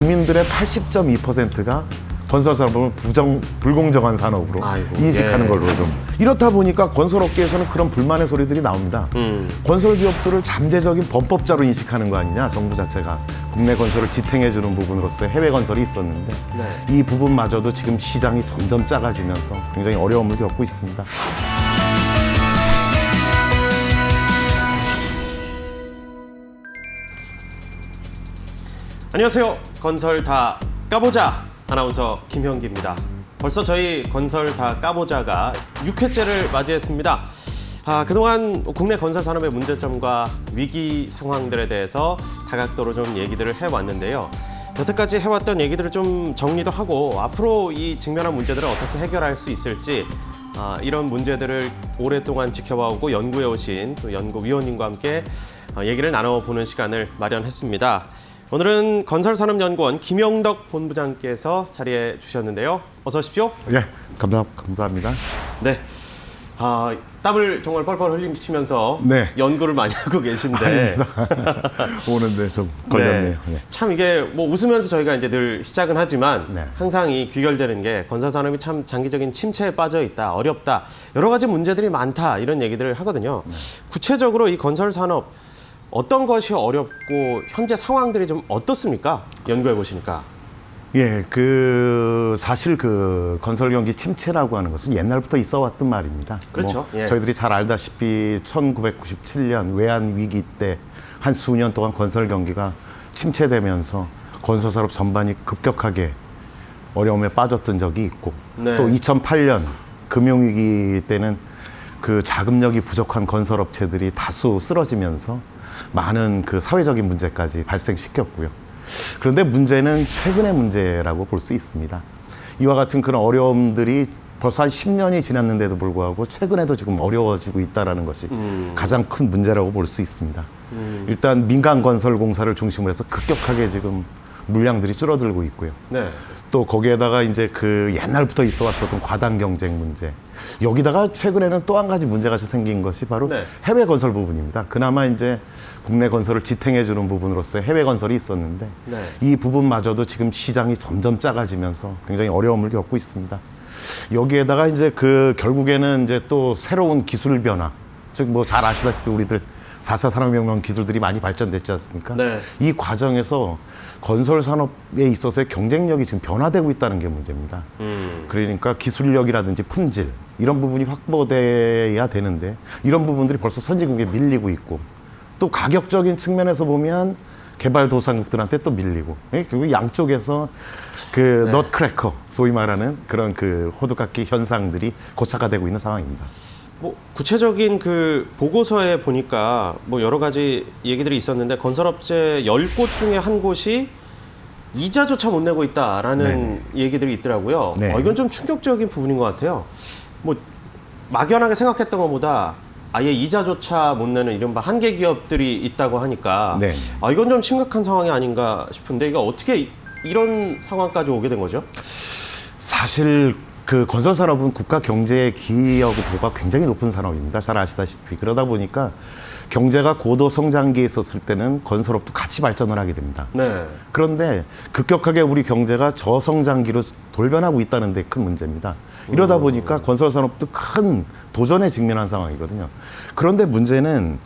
국민들의 80.2%가 건설 산업을 불공정한 산업으로 인식하는 예. 걸로 좀 이렇다 보니까 건설업계에서는 그런 불만의 소리들이 나옵니다. 건설 기업들을 잠재적인 범법자로 인식하는 거 아니냐, 정부 자체가 국내 건설을 지탱해주는 부분으로서 해외 건설이 있었는데 네. 이 부분마저도 지금 시장이 점점 작아지면서 굉장히 어려움을 겪고 있습니다. 안녕하세요. 건설 다 까보자 아나운서 김형기입니다. 벌써 저희 건설 다 까보자가 6회째를 맞이했습니다. 그동안 국내 건설 산업의 문제점과 위기 상황들에 대해서 다각도로 좀 얘기들을 해왔는데요. 여태까지 해왔던 얘기들을 좀 정리도 하고 앞으로 이 직면한 문제들을 어떻게 해결할 수 있을지 이런 문제들을 오랫동안 지켜봐오고 연구해 오신 또 연구위원님과 함께 얘기를 나눠보는 시간을 마련했습니다. 오늘은 건설산업연구원 김영덕 본부장께서 자리해 주셨는데요. 어서 오십시오. 예, 감사합니다. 네. 땀을 정말 뻘뻘 흘리시면서 네. 연구를 많이 하고 계신데 오는데 좀 걸렸네요. 네. 네. 참 이게 뭐 웃으면서 저희가 이제 늘 시작은 하지만 네. 항상 이 귀결되는 게 건설 산업이 참 장기적인 침체에 빠져 있다, 어렵다, 여러 가지 문제들이 많다 이런 얘기들을 하거든요. 네. 구체적으로 이 건설 산업 어떤 것이 어렵고 현재 상황들이 좀 어떻습니까? 연구해 보시니까. 예, 사실 건설 경기 침체라고 하는 것은 옛날부터 있어 왔던 말입니다. 그렇죠. 예. 저희들이 잘 알다시피 1997년 외환 위기 때 한 수년 동안 건설 경기가 침체되면서 건설 산업 전반이 급격하게 어려움에 빠졌던 적이 있고 네. 또 2008년 금융 위기 때는 그 자금력이 부족한 건설 업체들이 다수 쓰러지면서 많은 사회적인 문제까지 발생시켰고요. 그런데 문제는 최근의 문제라고 볼 수 있습니다. 이와 같은 그런 어려움들이 벌써 한 10년이 지났는데도 불구하고 최근에도 지금 어려워지고 있다는 것이 가장 큰 문제라고 볼 수 있습니다. 일단 민간 건설 공사를 중심으로 해서 급격하게 지금 물량들이 줄어들고 있고요. 네. 또 거기에다가 이제 옛날부터 있어 왔었던 과당 경쟁 문제. 여기다가 최근에는 또 한 가지 문제가 생긴 것이 바로 네. 해외 건설 부분입니다. 그나마 이제 국내 건설을 지탱해주는 부분으로서 해외 건설이 있었는데 네. 이 부분마저도 지금 시장이 점점 작아지면서 굉장히 어려움을 겪고 있습니다. 여기에다가 이제 결국에는 이제 또 새로운 기술 변화, 즉 잘 아시다시피 우리들 4차 산업혁명 기술들이 많이 발전됐지 않습니까? 네. 이 과정에서 건설 산업에 있어서의 경쟁력이 지금 변화되고 있다는 게 문제입니다. 그러니까 기술력이라든지 품질 이런 부분이 확보돼야 되는데 이런 부분들이 벌써 선진국에 밀리고 있고 또 가격적인 측면에서 보면 개발도상국들한테 또 밀리고 결국 양쪽에서 네. 넛크래커 소위 말하는 그런 호두깎이 현상들이 고착화되고 있는 상황입니다. 뭐 구체적인 보고서에 보니까 뭐 여러 가지 얘기들이 있었는데 건설업체 10곳 중에 한 곳이 이자조차 못 내고 있다라는 네네. 얘기들이 있더라고요. 네. 이건 좀 충격적인 부분인 것 같아요. 뭐 막연하게 생각했던 것보다 아예 이자조차 못 내는 이른바 한계 기업들이 있다고 하니까 네. 이건 좀 심각한 상황이 아닌가 싶은데 이거 어떻게 이런 상황까지 오게 된 거죠? 사실 건설 산업은 국가 경제의 기여도가 굉장히 높은 산업입니다. 잘 아시다시피. 그러다 보니까 경제가 고도 성장기에 있었을 때는 건설업도 같이 발전을 하게 됩니다. 네. 그런데 급격하게 우리 경제가 저성장기로 돌변하고 있다는 데 큰 문제입니다. 이러다 보니까 건설 산업도 큰 도전에 직면한 상황이거든요. 그런데 문제는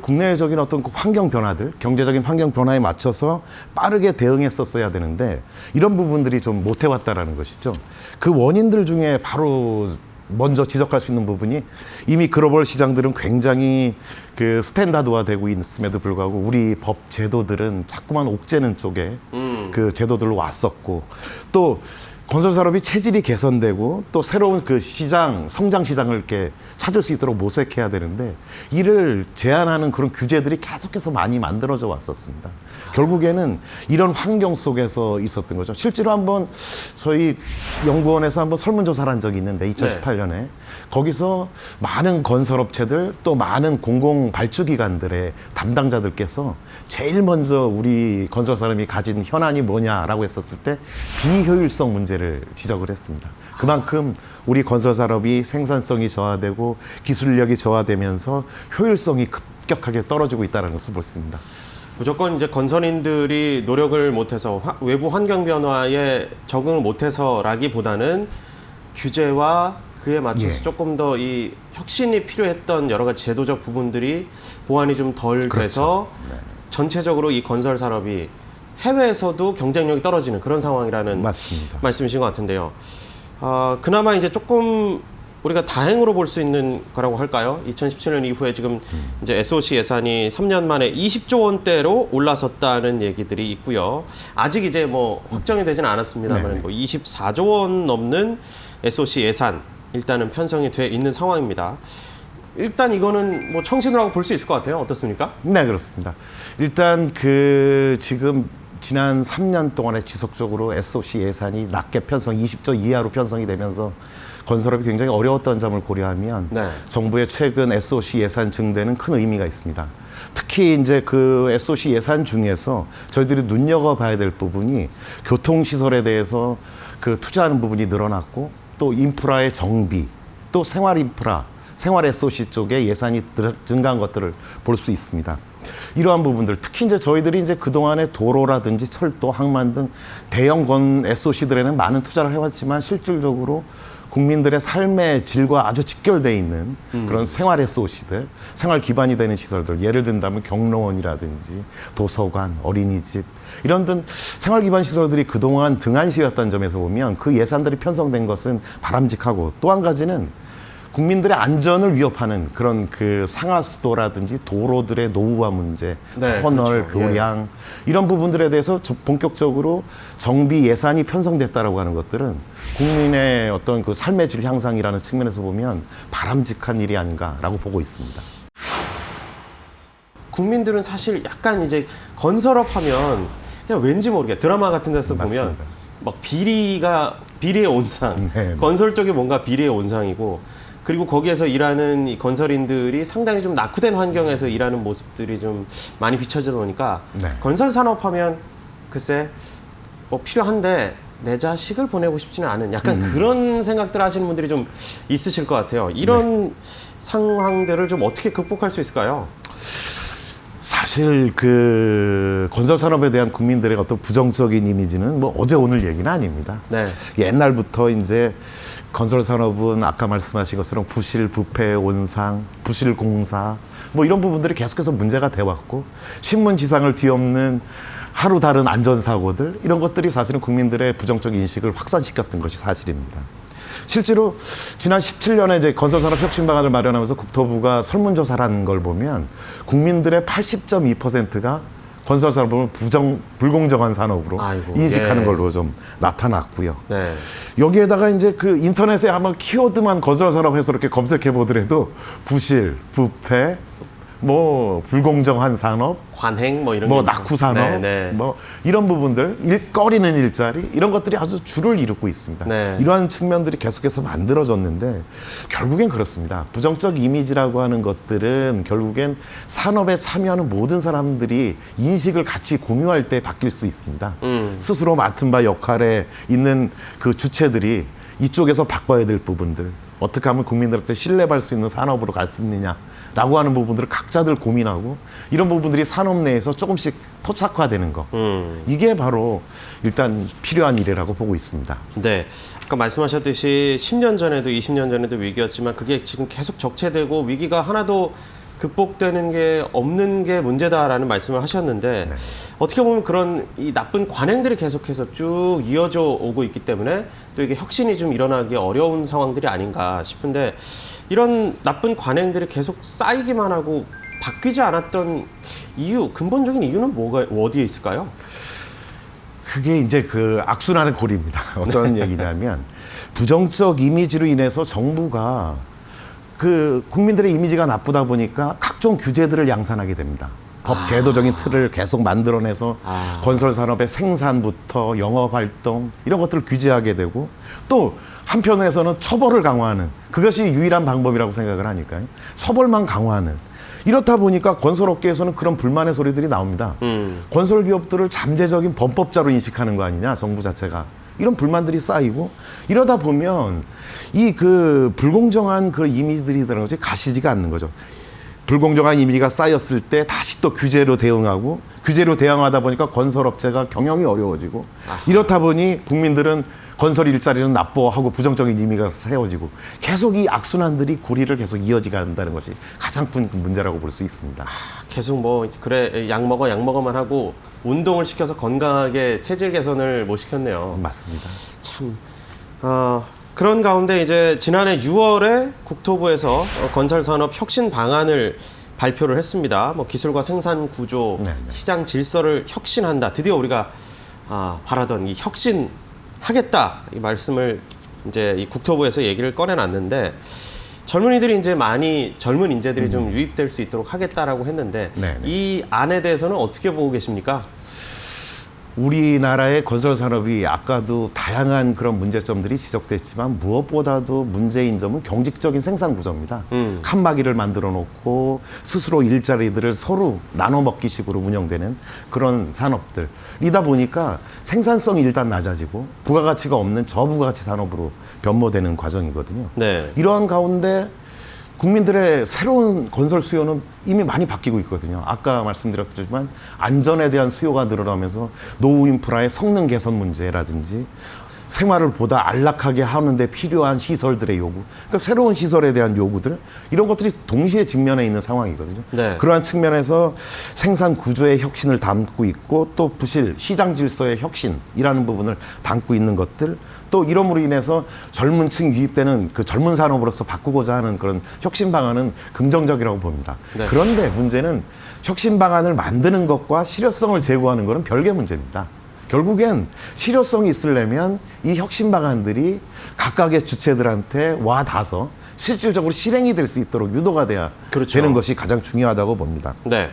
국내적인 어떤 환경 변화들, 경제적인 환경 변화에 맞춰서 빠르게 대응했었어야 되는데 이런 부분들이 좀 못 해왔다라는 것이죠. 그 원인들 중에 바로 먼저 지적할 수 있는 부분이 이미 글로벌 시장들은 굉장히 스탠다드화되고 있음에도 불구하고 우리 법 제도들은 자꾸만 옥죄는 쪽에 제도들로 왔었고 또 건설 산업이 체질이 개선되고 또 새로운 성장 시장을 이렇게 찾을 수 있도록 모색해야 되는데 이를 제한하는 그런 규제들이 계속해서 많이 만들어져 왔었습니다. 결국에는 이런 환경 속에서 있었던 거죠. 실제로 한번 저희 연구원에서 한번 설문조사를 한 적이 있는데 2018년에 거기서 많은 건설업체들 또 많은 공공발주기관들의 담당자들께서 제일 먼저 우리 건설 산업이 가진 현안이 뭐냐라고 했었을 때 비효율성 문제를 지적을 했습니다. 그만큼 우리 건설 산업이 생산성이 저하되고 기술력이 저하되면서 효율성이 급격하게 떨어지고 있다는 것을 볼 수 있습니다. 무조건 이제 건설인들이 노력을 못해서 외부 환경 변화에 적응을 못해서라기보다는 규제와 그에 맞춰서 예. 조금 더 이 혁신이 필요했던 여러 가지 제도적 부분들이 보완이 좀 덜 그렇죠. 돼서 네. 전체적으로 이 건설 산업이 해외에서도 경쟁력이 떨어지는 그런 상황이라는 맞습니다. 말씀이신 것 같은데요. 그나마 이제 조금 우리가 다행으로 볼 수 있는 거라고 할까요? 2017년 이후에 지금 이제 SOC 예산이 3년 만에 20조 원대로 올라섰다는 얘기들이 있고요. 아직 이제 뭐 확정이 되지는 않았습니다만 네네. 뭐 24조 원 넘는 SOC 예산 일단은 편성이 돼 있는 상황입니다. 일단 이거는 뭐 청신호라고 볼 수 있을 것 같아요. 어떻습니까? 네, 그렇습니다. 일단 그 지금 지난 3년 동안에 지속적으로 SOC 예산이 낮게 편성, 20조 이하로 편성이 되면서 건설업이 굉장히 어려웠던 점을 고려하면 네. 정부의 최근 SOC 예산 증대는 큰 의미가 있습니다. 특히 이제 그 SOC 예산 중에서 저희들이 눈여겨봐야 될 부분이 교통시설에 대해서 그 투자하는 부분이 늘어났고 또 인프라의 정비, 또 생활 인프라, 생활 SOC 쪽에 예산이 증가한 것들을 볼 수 있습니다. 이러한 부분들, 특히 이제 저희들이 이제 그동안에 도로라든지 철도, 항만 등 대형 건 SOC들에는 많은 투자를 해왔지만 실질적으로 국민들의 삶의 질과 아주 직결되어 있는 그런 생활 SOC들, 생활 기반이 되는 시설들, 예를 든다면 경로원이라든지 도서관, 어린이집 이런 등 생활 기반 시설들이 그동안 등한시였던 점에서 보면 그 예산들이 편성된 것은 바람직하고, 또 한 가지는 국민들의 안전을 위협하는 그런 그 상하수도라든지 도로들의 노후화 문제, 네, 터널, 그렇죠. 교량 이런 부분들에 대해서 본격적으로 정비 예산이 편성됐다라고 하는 것들은 국민의 어떤 그 삶의 질 향상이라는 측면에서 보면 바람직한 일이 아닌가라고 보고 있습니다. 국민들은 사실 약간 이제 건설업 하면 그냥 왠지 모르게 드라마 같은 데서 보면 맞습니다. 막 비리의 온상, 네. 건설 쪽이 뭔가 비리의 온상이고, 그리고 거기에서 일하는 이 건설인들이 상당히 좀 낙후된 환경에서 일하는 모습들이 좀 많이 비춰지다 보니까 네. 건설 산업 하면 글쎄 뭐 필요한데 내 자식을 보내고 싶지는 않은 약간 그런 생각들 하시는 분들이 좀 있으실 것 같아요. 이런 상황들을 좀 어떻게 극복할 수 있을까요? 사실 그 건설 산업에 대한 국민들의 어떤 부정적인 이미지는 뭐 어제 오늘 얘기는 아닙니다. 네. 옛날부터 이제 건설 산업은 아까 말씀하신 것처럼 부실, 부패, 온상, 부실 공사 뭐 이런 부분들이 계속해서 문제가 돼 왔고, 신문지상을 뒤엎는 하루 다른 안전사고들 이런 것들이 사실은 국민들의 부정적 인식을 확산시켰던 것이 사실입니다. 실제로 지난 17년에 이제 건설산업 혁신 방안을 마련하면서 국토부가 설문조사를 한 걸 보면 국민들의 80.2%가 건설산업을 불공정한 산업으로 아이고, 인식하는 예. 걸로 좀 나타났고요. 네. 여기에다가 이제 그 인터넷에 한번 키워드만 건설산업 해서 이렇게 검색해 보더라도 부실, 부패, 뭐 불공정한 산업, 관행 뭐 이런 뭐 게 있죠. 낙후 산업, 네, 네. 뭐 이런 부분들, 일거리는 일자리 이런 것들이 아주 줄을 이루고 있습니다. 네. 이러한 측면들이 계속해서 만들어졌는데 결국엔 그렇습니다. 부정적 이미지라고 하는 것들은 결국엔 산업에 참여하는 모든 사람들이 인식을 같이 공유할 때 바뀔 수 있습니다. 스스로 맡은 바 역할에 있는 그 주체들이 이쪽에서 바꿔야 될 부분들, 어떻게 하면 국민들한테 신뢰받을 수 있는 산업으로 갈 수 있느냐라고 하는 부분들을 각자들 고민하고, 이런 부분들이 산업 내에서 조금씩 토착화되는 거, 이게 바로 일단 필요한 일이라고 보고 있습니다. 네. 아까 말씀하셨듯이 10년 전에도 20년 전에도 위기였지만 그게 지금 계속 적체되고 위기가 하나도 극복되는 게 없는 게 문제다라는 말씀을 하셨는데, 네. 어떻게 보면 그런 이 나쁜 관행들이 계속해서 쭉 이어져 오고 있기 때문에 또 이게 혁신이 좀 일어나기 어려운 상황들이 아닌가 싶은데, 이런 나쁜 관행들이 계속 쌓이기만 하고 바뀌지 않았던 이유, 근본적인 이유는 어디에 있을까요? 그게 이제 그 악순환의 고리입니다. 어떤 얘기냐면 부정적 이미지로 인해서 정부가 그 국민들의 이미지가 나쁘다 보니까 각종 규제들을 양산하게 됩니다. 법 제도적인 틀을 계속 만들어내서 건설 산업의 생산부터 영업 활동 이런 것들을 규제하게 되고, 또 한편에서는 처벌을 강화하는, 그것이 유일한 방법이라고 생각을 하니까요. 처벌만 강화하는, 이렇다 보니까 건설업계에서는 그런 불만의 소리들이 나옵니다. 건설 기업들을 잠재적인 범법자로 인식하는 거 아니냐, 정부 자체가. 이런 불만들이 쌓이고, 이러다 보면 이 그 불공정한 그 이미지들이 드는 것이 가시지가 않는 거죠. 불공정한 임의가 쌓였을 때 다시 또 규제로 대응하고 규제로 대응하다 보니까 건설업체가 경영이 어려워지고 이렇다 보니 국민들은 건설 일자리는 나빠하고 부정적인 임의가 세워지고 계속 이 악순환들이 고리를 계속 이어지게 한다는 것이 가장 큰 문제라고 볼 수 있습니다. 계속 뭐 그래 약 먹어만 하고 운동을 시켜서 건강하게 체질 개선을 못 시켰네요. 맞습니다. 참 그런 가운데 이제 지난해 6월에 국토부에서 건설산업 혁신 방안을 발표를 했습니다. 뭐 기술과 생산 구조, 네네. 시장 질서를 혁신한다. 드디어 우리가 바라던 이 혁신하겠다 이 말씀을 이제 이 국토부에서 얘기를 꺼내놨는데 젊은이들이 이제 많이 젊은 인재들이 좀 유입될 수 있도록 하겠다라고 했는데 네네. 이 안에 대해서는 어떻게 보고 계십니까? 우리나라의 건설 산업이 아까도 다양한 그런 문제점들이 지적됐지만 무엇보다도 문제인 점은 경직적인 생산 구조입니다. 칸막이를 만들어 놓고 스스로 일자리들을 서로 나눠 먹기식으로 운영되는 그런 산업들이다 보니까 생산성이 일단 낮아지고 부가가치가 없는 저부가가치 산업으로 변모되는 과정이거든요. 네. 이러한 가운데 국민들의 새로운 건설 수요는 이미 많이 바뀌고 있거든요. 아까 말씀드렸지만 안전에 대한 수요가 늘어나면서 노후 인프라의 성능 개선 문제라든지 생활을 보다 안락하게 하는 데 필요한 시설들의 요구, 그러니까 새로운 시설에 대한 요구들 이런 것들이 동시에 직면해 있는 상황이거든요. 네. 그러한 측면에서 생산 구조의 혁신을 담고 있고 또 부실 시장 질서의 혁신이라는 부분을 담고 있는 것들 또 이름으로 인해서 젊은 층 유입되는 그 젊은 산업으로서 바꾸고자 하는 그런 혁신 방안은 긍정적이라고 봅니다. 네. 그런데 문제는 혁신 방안을 만드는 것과 실효성을 제고하는 것은 별개 문제입니다. 결국엔 실효성이 있으려면 이 혁신 방안들이 각각의 주체들한테 와 닿아서 실질적으로 실행이 될 수 있도록 유도가 돼야 그렇죠. 되는 것이 가장 중요하다고 봅니다. 네.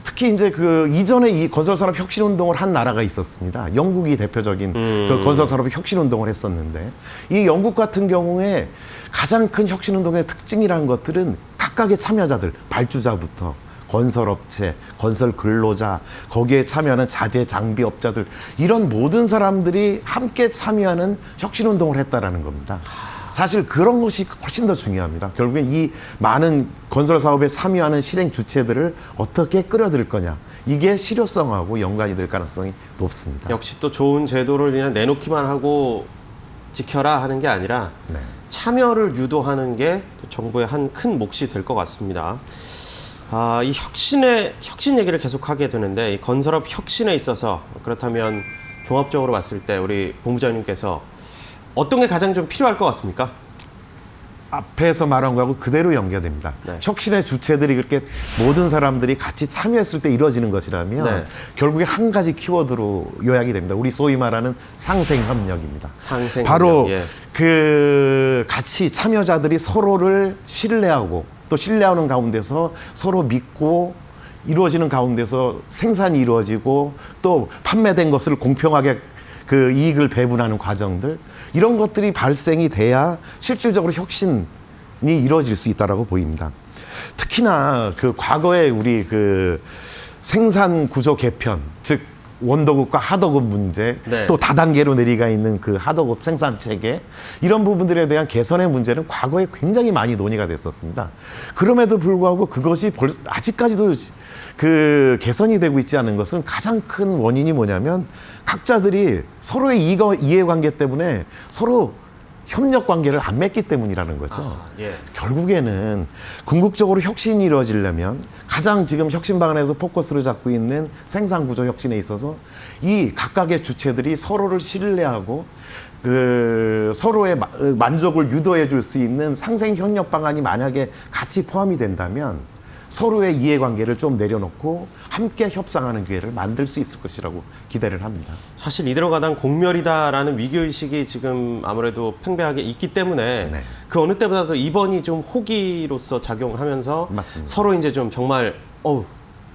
특히 이제 그 이전에 이 건설산업 혁신 운동을 한 나라가 있었습니다. 영국이 대표적인 그 건설산업 혁신 운동을 했었는데 이 영국 같은 경우에 가장 큰 혁신 운동의 특징이라는 것들은 각각의 참여자들, 발주자부터 건설업체, 건설 근로자, 거기에 참여하는 자재 장비업자들 이런 모든 사람들이 함께 참여하는 혁신 운동을 했다라는 겁니다. 사실 그런 것이 훨씬 더 중요합니다. 결국엔 이 많은 건설 사업에 참여하는 실행 주체들을 어떻게 끌어들일 거냐. 이게 실효성하고 연관이 될 가능성이 높습니다. 역시 또 좋은 제도를 그냥 내놓기만 하고 지켜라 하는 게 아니라 네. 참여를 유도하는 게 또 정부의 한 큰 몫이 될 것 같습니다. 이 혁신 얘기를 계속하게 되는데 이 건설업 혁신에 있어서 그렇다면 종합적으로 봤을 때 우리 본부장님께서 어떤 게 가장 좀 필요할 것 같습니까? 앞에서 말한 거하고 그대로 연계됩니다. 네. 혁신의 주체들이 그렇게 모든 사람들이 같이 참여했을 때 이루어지는 것이라면 네. 결국에 한 가지 키워드로 요약이 됩니다. 우리 소위 말하는 상생협력입니다. 상생협력. 바로 예. 그 같이 참여자들이 서로를 신뢰하고 또 신뢰하는 가운데서 서로 믿고 이루어지는 가운데서 생산이 이루어지고 또 판매된 것을 공평하게 그 이익을 배분하는 과정들 이런 것들이 발생이 돼야 실질적으로 혁신이 이루어질 수 있다라고 보입니다. 특히나 그 과거에 우리 그 생산 구조 개편 즉 원더급과 하더급 문제 네. 또 다단계로 내려가 있는 그 하더급 생산 체계 이런 부분들에 대한 개선의 문제는 과거에 굉장히 많이 논의가 됐었습니다. 그럼에도 불구하고 그것이 아직까지도 그 개선이 되고 있지 않은 것은 가장 큰 원인이 뭐냐면 각자들이 서로의 이해관계 때문에 서로 협력 관계를 안 맺기 때문이라는 거죠. 예. 결국에는 궁극적으로 혁신이 이루어지려면 가장 지금 혁신 방안에서 포커스를 잡고 있는 생산 구조 혁신에 있어서 이 각각의 주체들이 서로를 신뢰하고 그 서로의 만족을 유도해 줄 수 있는 상생 협력 방안이 만약에 같이 포함이 된다면 서로의 이해관계를 좀 내려놓고 함께 협상하는 기회를 만들 수 있을 것이라고 기대를 합니다. 사실 이대로 가다 위기의식이다라는 위기의식이 지금 아무래도 팽배하게 있기 때문에 네. 그 어느 때보다도 이번이 좀 호기로서 작용을 하면서 맞습니다. 서로 서로 이제 좀 정말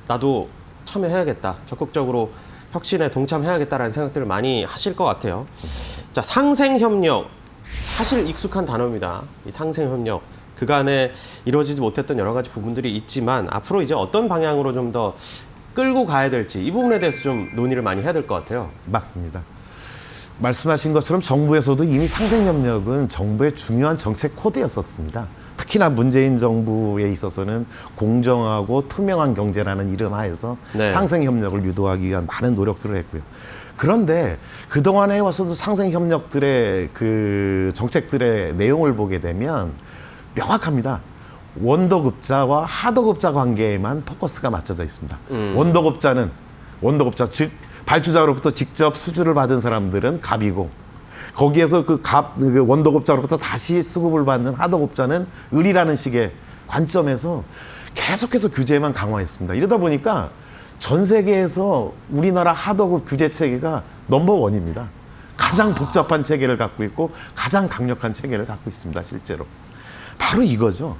나도 참여해야겠다. 적극적으로 혁신에 동참해야겠다라는 생각들을 많이 하실 것 같아요. 자, 상생협력. 사실 익숙한 단어입니다. 이 상생협력. 그간에 이루어지지 못했던 여러 가지 부분들이 있지만 앞으로 이제 어떤 방향으로 좀 더 끌고 가야 될지 이 부분에 대해서 좀 논의를 많이 해야 될 것 같아요. 맞습니다. 말씀하신 것처럼 정부에서도 이미 상생협력은 정부의 중요한 정책 코드였었습니다. 특히나 문재인 정부에 있어서는 공정하고 투명한 경제라는 이름 하에서 네. 상생 협력을 유도하기 위한 많은 노력들을 했고요. 그런데 그동안 해와서도 상생 협력들의 그 정책들의 내용을 보게 되면 명확합니다. 원도급자와 하도급자 관계에만 포커스가 맞춰져 있습니다. 원도급자 즉 발주자로부터 직접 수주를 받은 사람들은 갑이고, 거기에서 그 원도급자로부터 다시 수급을 받는 하도급자는 을이라는 식의 관점에서 계속해서 규제만 강화했습니다. 이러다 보니까 전 세계에서 우리나라 하도급 규제 체계가 넘버원입니다. 가장 복잡한 체계를 갖고 있고 가장 강력한 체계를 갖고 있습니다. 실제로 바로 이거죠.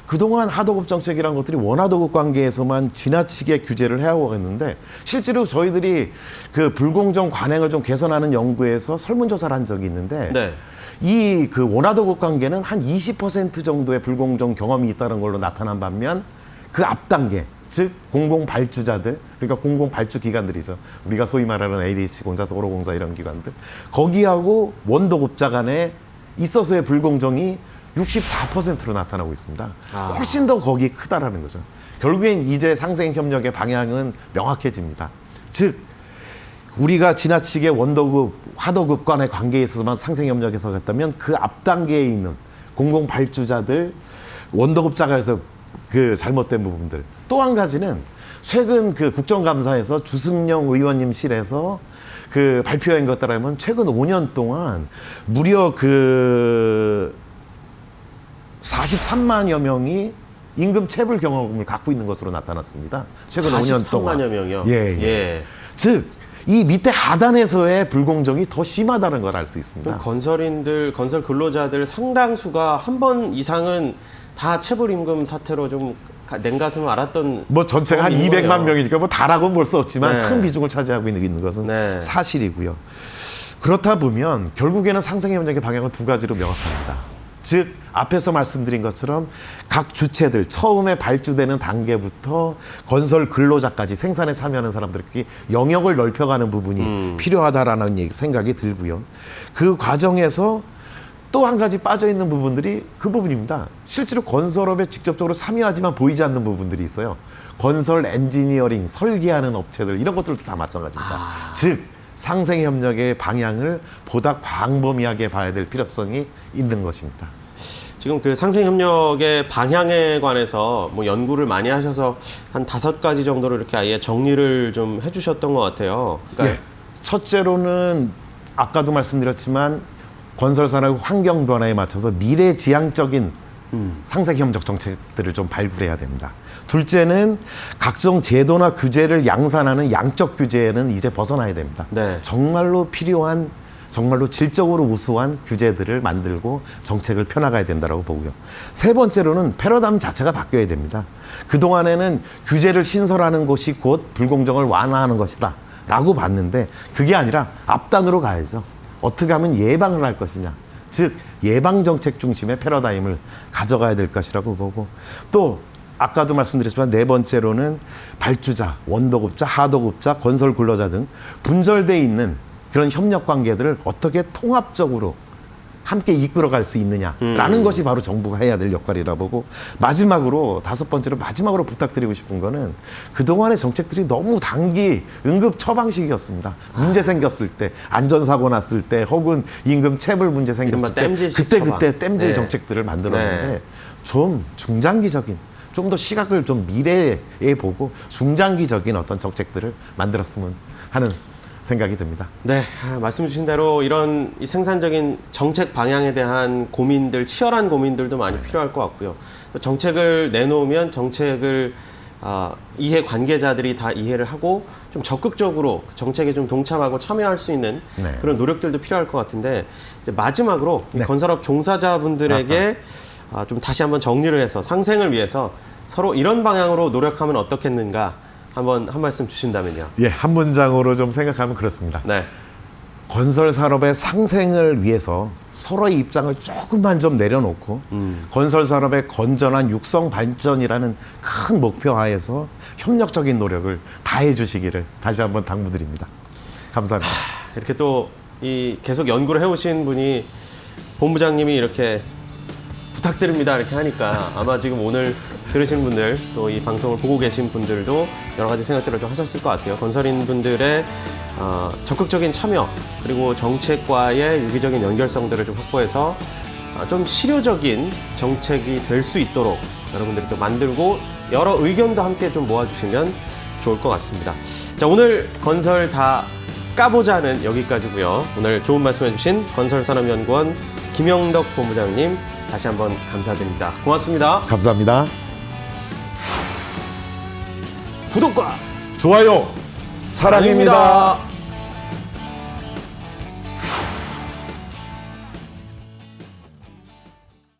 그동안 하도급 정책이라는 것들이 원하도급 관계에서만 지나치게 규제를 해오고 있는데, 실제로 저희들이 그 불공정 관행을 좀 개선하는 연구에서 설문조사를 한 적이 있는데, 네. 이 그 원하도급 관계는 한 20% 정도의 불공정 경험이 있다는 걸로 나타난 반면, 그 앞 단계, 즉 공공 발주자들, 그러니까 공공 발주 기관들이죠. 우리가 소위 말하는 LH 공사, 도로공사 이런 기관들, 거기하고 원도급자 간에 있어서의 불공정이 64%로 나타나고 있습니다. 훨씬 더 거기 크다라는 거죠. 결국엔 이제 상생 협력의 방향은 명확해집니다. 즉 우리가 지나치게 원도급, 하도급 간의 관계에 있어서만 상생 협력에서 갔다면, 그 앞 단계에 있는 공공 발주자들, 원도급자가에서 그 잘못된 부분들. 또 한 가지는 최근 그 국정감사에서 주승용 의원님실에서 그 발표한 것 따르면 최근 5년 동안 무려 그 43만여 명이 임금 체불 경험을 갖고 있는 것으로 나타났습니다. 최근 5년 동안. 43만여 명이요? 예. 즉, 이 밑에 하단에서의 불공정이 더 심하다는 걸 알 수 있습니다. 건설인들, 건설 근로자들 상당수가 한 번 이상은 다 체불임금 사태로 좀 냉가슴을 앓았던, 뭐 전체가 한 경험이 200만 있는 거예요. 명이니까 뭐 다라고는 볼 수 없지만 네. 큰 비중을 차지하고 있는 것은 네. 사실이고요. 그렇다 보면 결국에는 상생협력의 방향은 두 가지로 명확합니다. 즉 앞에서 말씀드린 것처럼 각 주체들, 처음에 발주되는 단계부터 건설 근로자까지 생산에 참여하는 사람들에게 영역을 넓혀가는 부분이 필요하다라는 생각이 들고요. 그 과정에서 또 한 가지 빠져있는 부분들이 그 부분입니다. 실제로 건설업에 직접적으로 참여하지만 보이지 않는 부분들이 있어요. 건설 엔지니어링, 설계하는 업체들, 이런 것들도 다 마찬가지입니다. 즉 상생협력의 방향을 보다 광범위하게 봐야 될 필요성이 있는 것입니다. 지금 그 상생협력의 방향에 관해서 뭐 연구를 많이 하셔서 한 5가지 정도로 이렇게 아예 정리를 좀 해주셨던 것 같아요. 그러니까 예. 첫째로는 아까도 말씀드렸지만 건설산업의 환경 변화에 맞춰서 미래지향적인 상생협력 정책들을 좀 발굴해야 됩니다. 둘째는 각종 제도나 규제를 양산하는 양적 규제는 이제 벗어나야 됩니다. 네. 정말로 필요한, 정말로 질적으로 우수한 규제들을 만들고 정책을 펴나가야 된다고 보고요. 세 번째로는 패러다임 자체가 바뀌어야 됩니다. 그동안에는 규제를 신설하는 것이 곧 불공정을 완화하는 것이다 라고 봤는데, 그게 아니라 앞단으로 가야죠. 어떻게 하면 예방을 할 것이냐, 즉 예방정책 중심의 패러다임을 가져가야 될 것이라고 보고, 또 아까도 말씀드렸지만 네 번째로는 발주자, 원도급자, 하도급자, 건설 근로자 등 분절돼 있는 그런 협력 관계들을 어떻게 통합적으로 함께 이끌어갈 수 있느냐라는 것이 바로 정부가 해야 될 역할이라 보고, 마지막으로 마지막으로 부탁드리고 싶은 거는 그동안의 정책들이 너무 단기 응급 처방식이었습니다. 문제 생겼을 때, 안전사고 났을 때, 혹은 임금 체불 문제 생겼을 때 땜질식 그때 처방. 땜질 네. 정책들을 만들었는데, 네. 좀 중장기적인, 좀 더 시각을 좀 미래에 보고 중장기적인 어떤 정책들을 만들었으면 하는 생각이 듭니다. 네, 말씀 주신 대로 이런 이 생산적인 정책 방향에 대한 고민들, 치열한 고민들도 많이 필요할 것 같고요. 정책을 내놓으면 정책을 이해 관계자들이 다 이해를 하고 좀 적극적으로 정책에 좀 동참하고 참여할 수 있는 네. 그런 노력들도 필요할 것 같은데, 이제 마지막으로 이 네. 건설업 종사자분들에게 좀 다시 한번 정리를 해서 상생을 위해서 서로 이런 방향으로 노력하면 어떻겠는가 한번 한 말씀 주신다면요. 예, 한 문장으로 좀 생각하면 그렇습니다. 네. 건설 산업의 상생을 위해서 서로의 입장을 조금만 좀 내려놓고 건설 산업의 건전한 육성 발전이라는 큰 목표 하에서 협력적인 노력을 다해 주시기를 다시 한번 당부드립니다. 감사합니다. 이렇게 또 이 계속 연구를 해오신 분이 본부장님이 이렇게 부탁드립니다 이렇게 하니까 아마 지금 오늘 들으신 분들 또 이 방송을 보고 계신 분들도 여러 가지 생각들을 좀 하셨을 것 같아요. 건설인 분들의 적극적인 참여 그리고 정책과의 유기적인 연결성들을 좀 확보해서 좀 실효적인 정책이 될 수 있도록 여러분들이 또 만들고 여러 의견도 함께 좀 모아주시면 좋을 것 같습니다. 자, 오늘 건설 다 까보자는 여기까지고요. 오늘 좋은 말씀해주신 건설산업연구원 김영덕 본부장님 다시 한번 감사드립니다. 고맙습니다. 감사합니다. 구독과 좋아요. 사랑입니다. 사랑입니다.